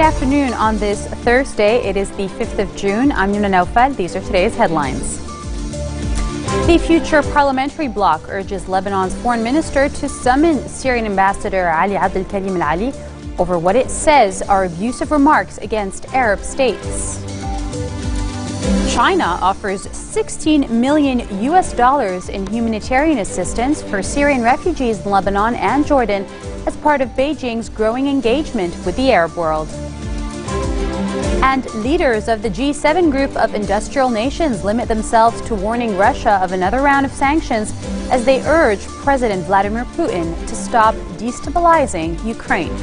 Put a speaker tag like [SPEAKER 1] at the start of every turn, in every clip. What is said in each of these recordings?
[SPEAKER 1] afternoon on this Thursday. It is the 5th of June. I'm Yuna Naufal. These are today's headlines. The Future Parliamentary Bloc urges Lebanon's foreign minister to summon Syrian ambassador Ali Abdel Karim Al Ali over what it says are abusive remarks against Arab states. China offers $16 million in humanitarian assistance for Syrian refugees in Lebanon and Jordan as part of Beijing's growing engagement with the Arab world. And leaders of the G7 group of industrial nations limit themselves to warning Russia of another round of sanctions as they urge President Vladimir Putin to stop destabilizing Ukraine.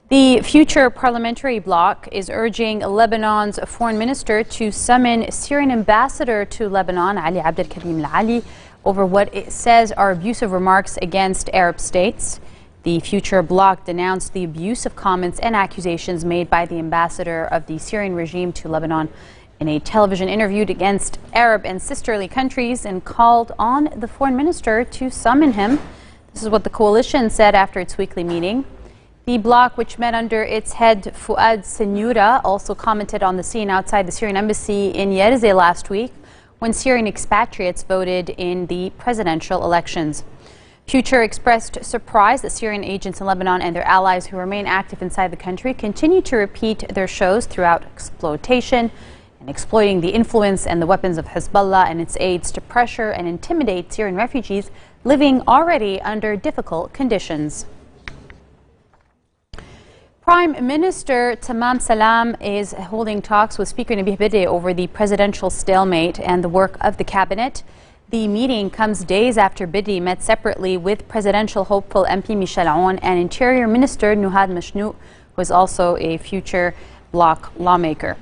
[SPEAKER 1] The Future Parliamentary Bloc is urging Lebanon's foreign minister to summon Syrian ambassador to Lebanon, Ali Abdel Karim Al Ali, over what it says are abusive remarks against Arab states. The Future Bloc denounced the abusive comments and accusations made by the ambassador of the Syrian regime to Lebanon in a television interview against Arab and sisterly countries and called on the foreign minister to summon him. This is what the coalition said after its weekly meeting. The bloc, which met under its head Fouad Senura, also commented on the scene outside the Syrian embassy in Yerzeh last week when Syrian expatriates voted in the presidential elections. Future expressed surprise that Syrian agents in Lebanon and their allies who remain active inside the country continue to repeat their shows throughout exploitation and exploiting the influence and the weapons of Hezbollah and its aides to pressure and intimidate Syrian refugees living already under difficult conditions. Prime Minister Tamam Salam is holding talks with Speaker Nabih Berri over the presidential stalemate and the work of the cabinet. The meeting comes days after Berri met separately with presidential hopeful MP Michel Aoun and Interior Minister Nuhad Mashnout, who is also a Future Bloc lawmaker.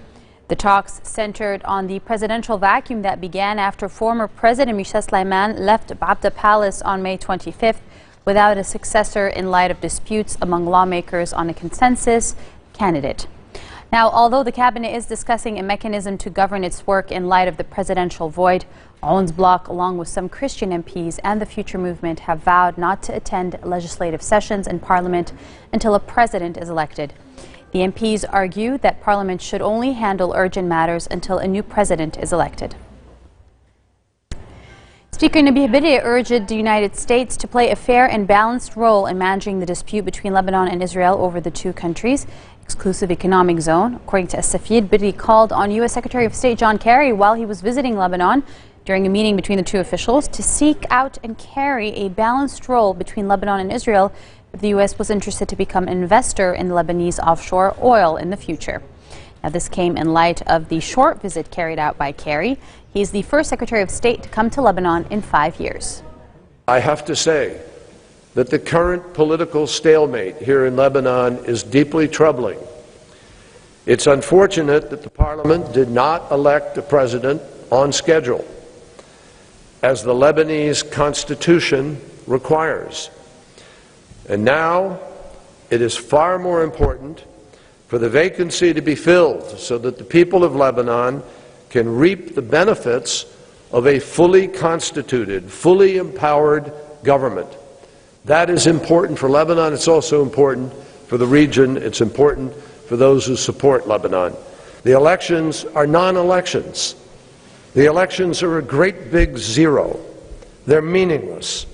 [SPEAKER 1] The talks centered on the presidential vacuum that began after former President Michel Sleiman left Abda Palace on May 25th without a successor in light of disputes among lawmakers on a consensus candidate. Now, although the cabinet is discussing a mechanism to govern its work in light of the presidential void, Aoun's bloc, along with some Christian MPs and the Future Movement, have vowed not to attend legislative sessions in Parliament until a president is elected. The MPs argue that Parliament should only handle urgent matters until a new president is elected. Speaker Nabih Berri urged the United States to play a fair and balanced role in managing the dispute between Lebanon and Israel over the two countries' exclusive economic zone. According to As-Safid, Berri called on U.S. Secretary of State John Kerry while he was visiting Lebanon during a meeting between the two officials to seek out and carry a balanced role between Lebanon and Israel if the U.S. was interested to become an investor in Lebanese offshore oil in the future. Now, this came in light of the short visit carried out by Kerry. He is the first Secretary of State to come to Lebanon in 5 years.
[SPEAKER 2] I have to say that the current political stalemate here in Lebanon is deeply troubling. It's unfortunate that the Parliament did not elect a president on schedule, as the Lebanese constitution requires. And now it is far more important for the vacancy to be filled so that the people of Lebanon can reap the benefits of a fully constituted, fully empowered government. That is important for Lebanon. It's also important for the region. It's important for those who support Lebanon. The elections are non-elections. The elections are a great big zero. They're meaningless.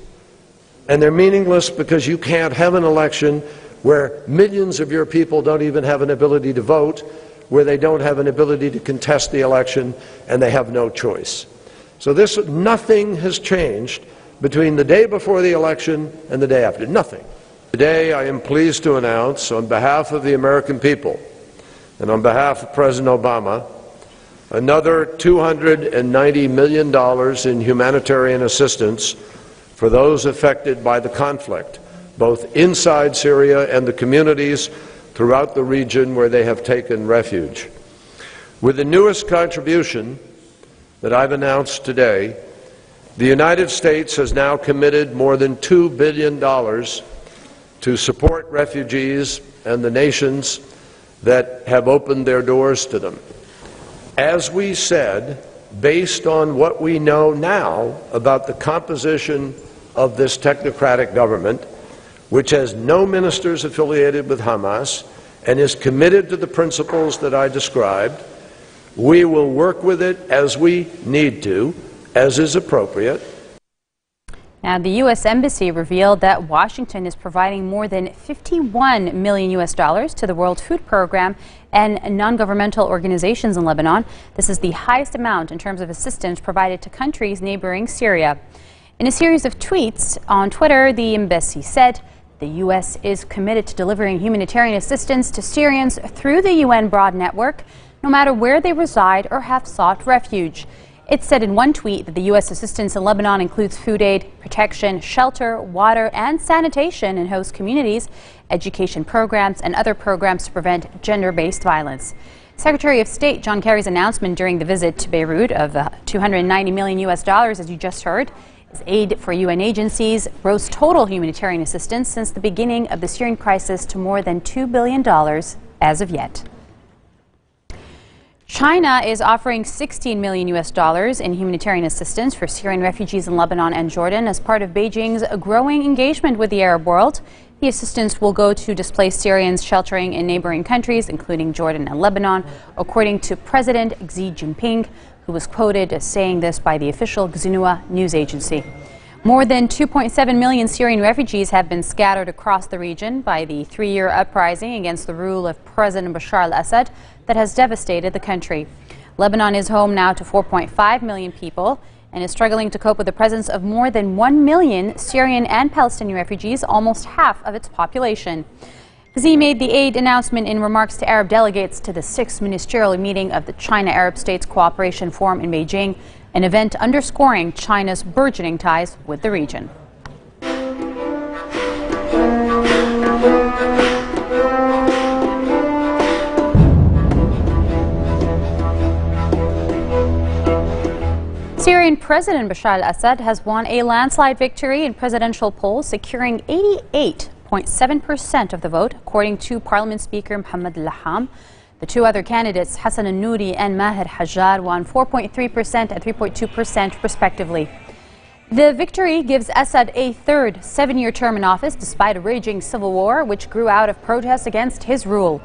[SPEAKER 2] And they're meaningless because you can't have an election where millions of your people don't even have an ability to vote, where they don't have an ability to contest the election, and they have no choice. So nothing has changed between the day before the election and the day after. Nothing. Today I am pleased to announce, on behalf of the American people and on behalf of President Obama, another $290 million in humanitarian assistance for those affected by the conflict, both inside Syria and the communities throughout the region where they have taken refuge. With the newest contribution that I've announced today, the United States has now committed more than $2 billion to support refugees and the nations that have opened their doors to them. As we said, based on what we know now about the composition of this technocratic government, which has no ministers affiliated with Hamas and is committed to the principles that I described. We will work with it as we need to, as is appropriate.
[SPEAKER 1] Now, the U.S. Embassy revealed that Washington is providing more than $51 million to the World Food Program and non-governmental organizations in Lebanon. This is the highest amount in terms of assistance provided to countries neighboring Syria. In a series of tweets on Twitter, the embassy said the U.S. is committed to delivering humanitarian assistance to Syrians through the UN Broad Network, no matter where they reside or have sought refuge. It said in one tweet that the U.S. assistance in Lebanon includes food aid, protection, shelter, water, and sanitation in host communities, education programs, and other programs to prevent gender-based violence. Secretary of State John Kerry's announcement during the visit to Beirut of $290 million, as you just heard, is aid for UN agencies, rose total humanitarian assistance since the beginning of the Syrian crisis to more than $2 billion as of yet. China is offering $16 million in humanitarian assistance for Syrian refugees in Lebanon and Jordan as part of Beijing's growing engagement with the Arab world. The assistance will go to displaced Syrians sheltering in neighboring countries, including Jordan and Lebanon, according to President Xi Jinping, who was quoted as saying this by the official Xinhua news agency. More than 2.7 million Syrian refugees have been scattered across the region by the three-year uprising against the rule of President Bashar al-Assad that has devastated the country. Lebanon is home now to 4.5 million people and is struggling to cope with the presence of more than 1 million Syrian and Palestinian refugees, almost half of its population. Xi made the aid announcement in remarks to Arab delegates to the 6th ministerial meeting of the China-Arab States Cooperation Forum in Beijing, an event underscoring China's burgeoning ties with the region. Syrian President Bashar al-Assad has won a landslide victory in presidential polls, securing 88.7% of the vote, according to Parliament Speaker Mohammed al-Laham. The two other candidates, Hassan al-Nouri and Maher Hajjar, won 4.3% and 3.2% respectively. The victory gives Assad a third 7-year term in office despite a raging civil war which grew out of protests against his rule.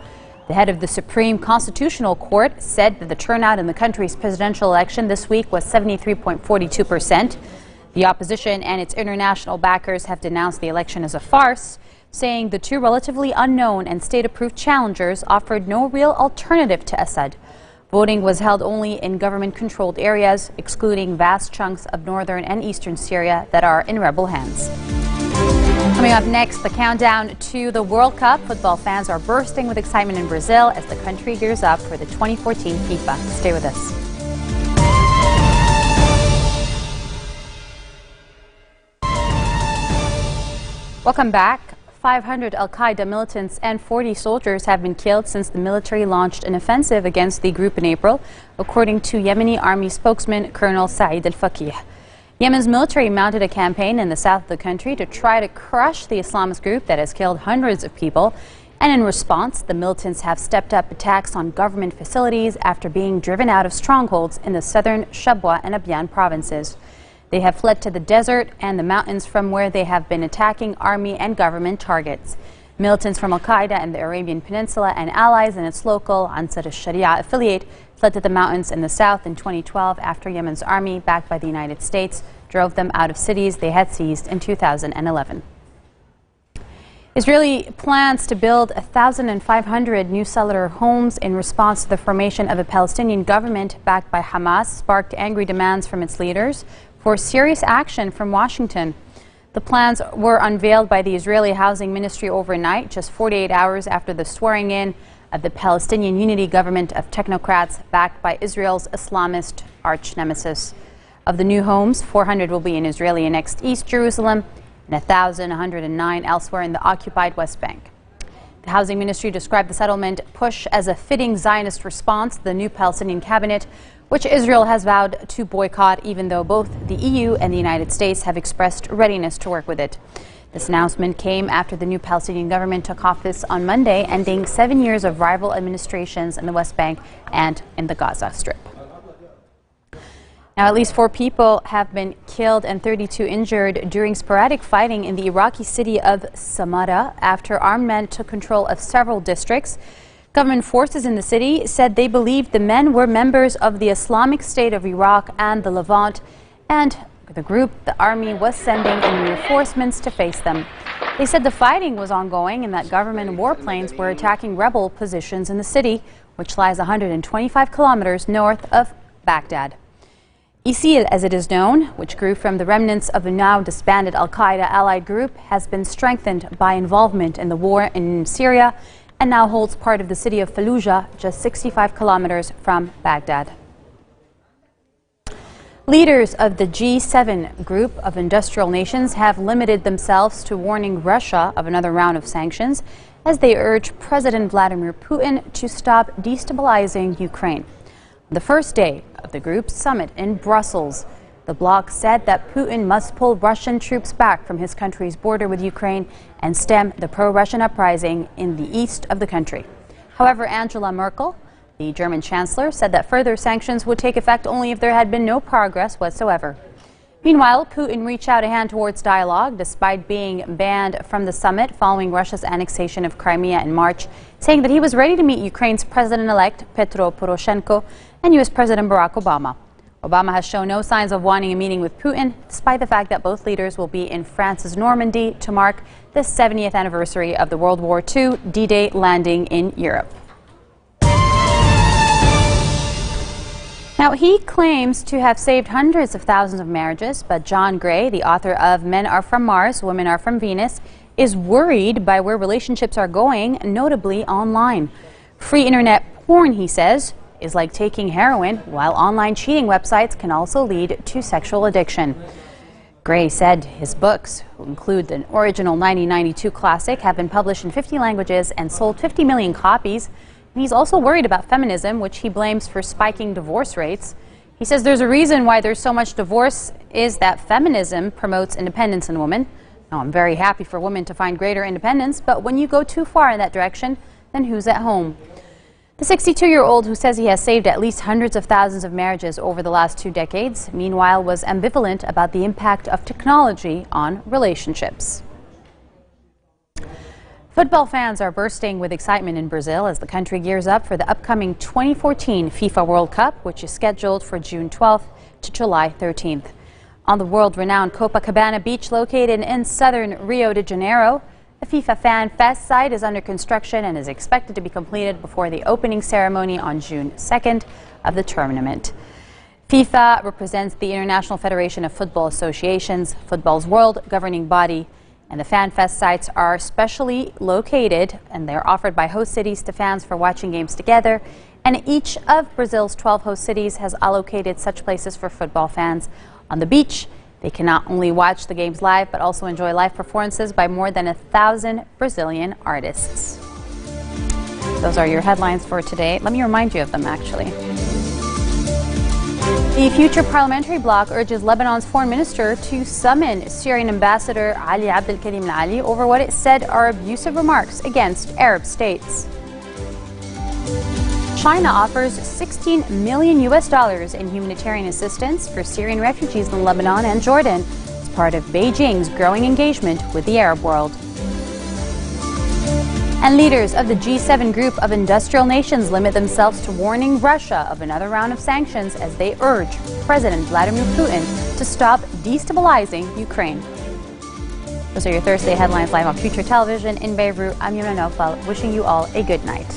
[SPEAKER 1] The head of the Supreme Constitutional Court said that the turnout in the country's presidential election this week was 73.42%. The opposition and its international backers have denounced the election as a farce, saying the two relatively unknown and state-approved challengers offered no real alternative to Assad. Voting was held only in government-controlled areas, excluding vast chunks of northern and eastern Syria that are in rebel hands. Coming up next, the countdown to the World Cup. Football fans are bursting with excitement in Brazil as the country gears up for the 2014 FIFA. Stay with us. Welcome back. 500 al-Qaeda militants and 40 soldiers have been killed since the military launched an offensive against the group in April, according to Yemeni army spokesman Colonel Saeed al-Faqih. Yemen's military mounted a campaign in the south of the country to try to crush the Islamist group that has killed hundreds of people. And in response, the militants have stepped up attacks on government facilities after being driven out of strongholds in the southern Shabwa and Abyan provinces. They have fled to the desert and the mountains from where they have been attacking army and government targets. Militants from al-Qaeda and the Arabian Peninsula and allies in its local Ansar al-Sharia affiliate fled to the mountains in the south in 2012 after Yemen's army, backed by the United States, drove them out of cities they had seized in 2011. Israeli plans to build 1,500 new cellular homes in response to the formation of a Palestinian government backed by Hamas sparked angry demands from its leaders for serious action from Washington. The plans were unveiled by the Israeli Housing Ministry overnight, just 48 hours after the swearing in of the Palestinian Unity Government of technocrats backed by Israel's Islamist arch-nemesis. Of the new homes, 400 will be in Israeli annexed East Jerusalem and 1,109 elsewhere in the occupied West Bank. The Housing Ministry described the settlement push as a fitting Zionist response to the new Palestinian cabinet, which Israel has vowed to boycott, even though both the EU and the United States have expressed readiness to work with it. This announcement came after the new Palestinian government took office on Monday, ending 7 years of rival administrations in the West Bank and in the Gaza Strip. Now, at least 4 people have been killed and 32 injured during sporadic fighting in the Iraqi city of Samarra after armed men took control of several districts. Government forces in the city said they believed the men were members of the Islamic State of Iraq and the Levant, and the group the army was sending in reinforcements to face them. They said the fighting was ongoing and that government warplanes were attacking rebel positions in the city, which lies 125 kilometers north of Baghdad. ISIL, as it is known, which grew from the remnants of a now disbanded al-Qaeda allied group, has been strengthened by involvement in the war in Syria and now holds part of the city of Fallujah, just 65 kilometers from Baghdad. Leaders of the G7 group of industrial nations have limited themselves to warning Russia of another round of sanctions as they urge President Vladimir Putin to stop destabilizing Ukraine. On the first day of the group's summit in Brussels, the bloc said that Putin must pull Russian troops back from his country's border with Ukraine and stem the pro-Russian uprising in the east of the country. However, Angela Merkel, the German chancellor, said that further sanctions would take effect only if there had been no progress whatsoever. Meanwhile, Putin reached out a hand towards dialogue despite being banned from the summit following Russia's annexation of Crimea in March, saying that he was ready to meet Ukraine's president-elect Petro Poroshenko and U.S. President Barack Obama. Obama has shown no signs of wanting a meeting with Putin, despite the fact that both leaders will be in France's Normandy to mark the 70th anniversary of the World War II D-Day landing in Europe. Now, he claims to have saved hundreds of thousands of marriages, but John Gray, the author of Men Are From Mars, Women Are From Venus, is worried by where relationships are going, notably online. Free internet porn, he says, is like taking heroin, while online cheating websites can also lead to sexual addiction. Gray said his books, who include the original 1992 classic, have been published in 50 languages and sold 50 million copies. And he's also worried about feminism, which he blames for spiking divorce rates. He says there's a reason why there's so much divorce is that feminism promotes independence in women. Now, I'm very happy for women to find greater independence, but when you go too far in that direction, then who's at home? The 62-year-old, who says he has saved at least hundreds of thousands of marriages over the last 2 decades, meanwhile was ambivalent about the impact of technology on relationships. Football fans are bursting with excitement in Brazil as the country gears up for the upcoming 2014 FIFA World Cup, which is scheduled for June 12th to July 13th. On the world-renowned Copacabana beach located in southern Rio de Janeiro, the FIFA Fan Fest site is under construction and is expected to be completed before the opening ceremony on June 2nd of the tournament. FIFA represents the International Federation of Football Associations, football's world governing body, and the Fan Fest sites are specially located and they're offered by host cities to fans for watching games together. And each of Brazil's 12 host cities has allocated such places for football fans. On the beach, they can not only watch the games live, but also enjoy live performances by more than 1,000 Brazilian artists. Those are your headlines for today. Let me remind you of them, actually. The Future Parliamentary Bloc urges Lebanon's foreign minister to summon Syrian ambassador Ali Abdel Karim Ali over what it said are abusive remarks against Arab states. China offers $16 million in humanitarian assistance for Syrian refugees in Lebanon and Jordan as part of Beijing's growing engagement with the Arab world. And leaders of the G7 group of industrial nations limit themselves to warning Russia of another round of sanctions as they urge President Vladimir Putin to stop destabilizing Ukraine. Those are your Thursday headlines live on Future Television in Beirut. I'm Yuna Nofal, wishing you all a good night.